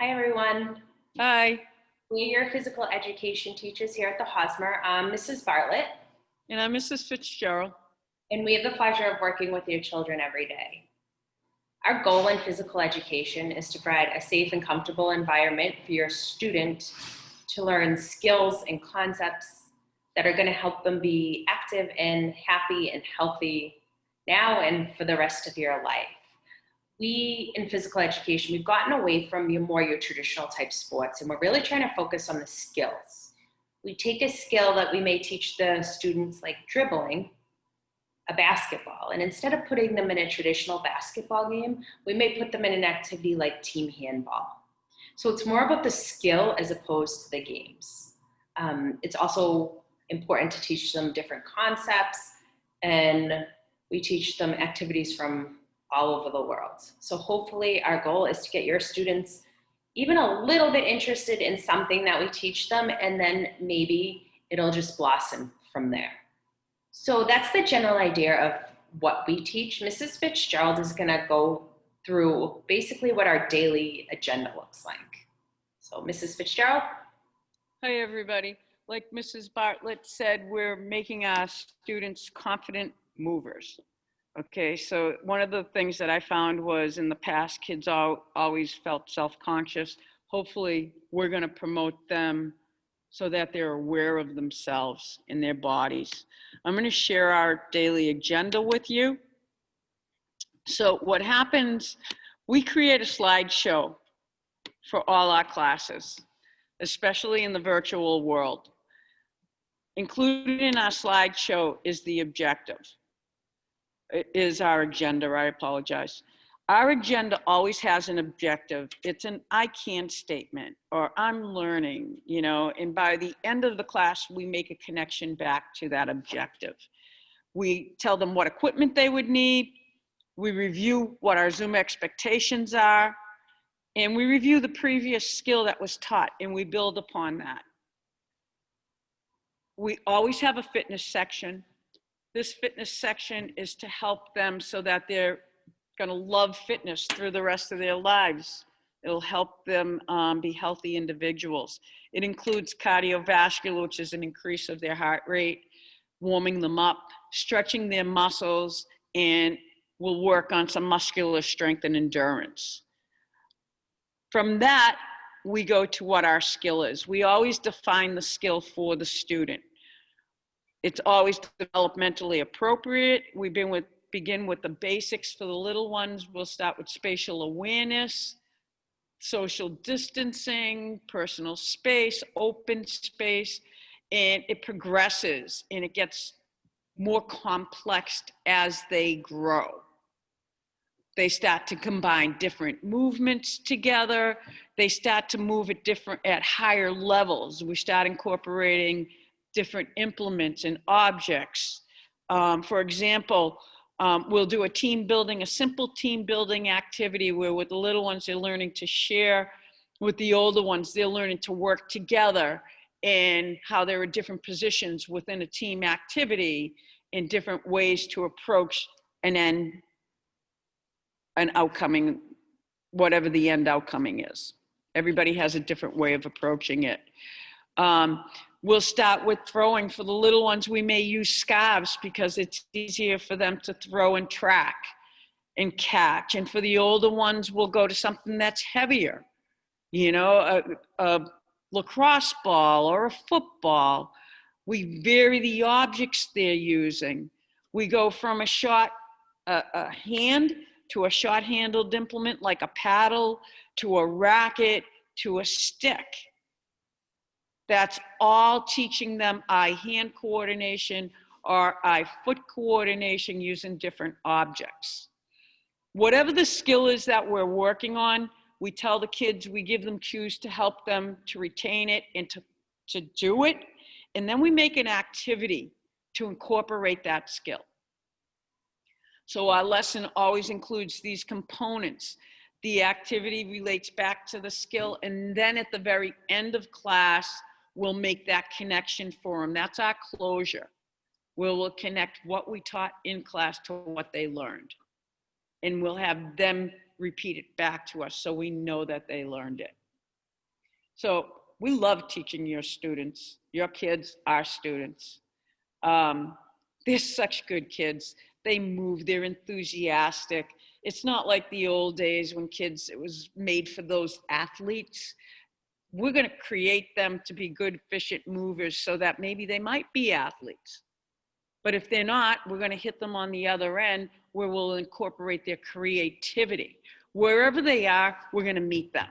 Hi, everyone. Hi, We're your physical education teachers here at the Hosmer. I'm Mrs. Bartlett, and I'm Mrs. Fitzgerald. and we have the pleasure of working with your children every day. Our goal in physical education is to provide a safe and comfortable environment for your student to learn skills and concepts that are going to help them be active and happy and healthy now and for the rest of your life. We in physical education, we've gotten away from your traditional type sports, and we're really trying to focus on the skills. We take a skill that we may teach the students, like dribbling a basketball, and instead of putting them in a traditional basketball game, we may put them in an activity like team handball. So it's more about the skill as opposed to the games. It's also important to teach them different concepts, and we teach them activities from all over the world. So hopefully our goal is to get your students even a little bit interested in something that we teach them, and then maybe it'll just blossom from there. So that's the general idea of what we teach. Mrs. Fitzgerald is going to go through basically what our daily agenda looks like. So, Mrs. Fitzgerald? Hi, everybody. Like Mrs. Bartlett said, we're making our students confident movers. Okay, so one of the things that I found was in the past, kids always felt self-conscious. Hopefully, we're going to promote them so that they're aware of themselves and their bodies. I'm going to share our daily agenda with you. So what happens, we create a slideshow for all our classes, especially in the virtual world. Included in our slideshow is the objective. It is our agenda, I apologize. Our agenda always has an objective. It's an I can statement or I'm learning, and by the end of the class, we make a connection back to that objective. We tell them what equipment they would need. We review what our Zoom expectations are, and we review the previous skill that was taught, and we build upon that. We always have a fitness section. This fitness section is to help them so that they're going to love fitness through the rest of their lives. It'll help them be healthy individuals. It includes cardiovascular, which is an increase of their heart rate, warming them up, stretching their muscles, and we'll work on some muscular strength and endurance. From that, we go to what our skill is. We always define the skill for the student. It's always developmentally appropriate. We begin with the basics for the little ones. We'll start with spatial awareness, social distancing, personal space, open space, and it progresses and it gets more complex as they grow. They start to combine different movements together. They start to move at higher levels. We start incorporating different implements and objects. For example, we'll do a simple team building activity where with the little ones, they're learning to share. With the older ones, they're learning to work together and how there are different positions within a team activity and different ways to approach an outcoming, whatever the end outcoming is. Everybody has a different way of approaching it. We'll start with throwing. For the little ones, we may use scarves because it's easier for them to throw and track and catch. And for the older ones, we'll go to something that's heavier, a lacrosse ball or a football. We vary the objects they're using. We go from a hand to a short-handled implement like a paddle, to a racket, to a stick. That's all teaching them eye-hand coordination or eye-foot coordination using different objects. Whatever the skill is that we're working on, we tell the kids, we give them cues to help them to retain it and to do it. And then we make an activity to incorporate that skill. So our lesson always includes these components. The activity relates back to the skill, and then at the very end of class, we'll make that connection for them. That's our closure. We'll connect what we taught in class to what they learned. And we'll have them repeat it back to us so we know that they learned it. So we love teaching your students, your kids, our students. They're such good kids. They move, they're enthusiastic. It's not like the old days when kids, it was made for those athletes. We're going to create them to be good, efficient movers so that maybe they might be athletes. But if they're not, we're going to hit them on the other end where we'll incorporate their creativity. Wherever they are, we're going to meet them.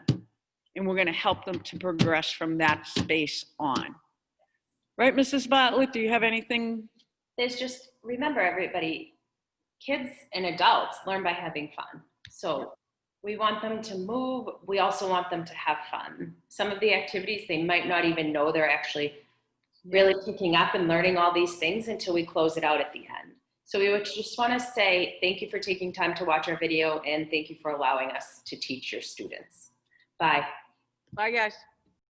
And we're going to help them to progress from that space on. Right, Mrs. Bartlett, do you have anything? There's just, remember everybody, kids and adults learn by having fun. So we want them to move. We also want them to have fun. Some of the activities, they might not even know they're actually really picking up and learning all these things until we close it out at the end. So we would just want to say thank you for taking time to watch our video, and thank you for allowing us to teach your students. Bye. Bye, guys.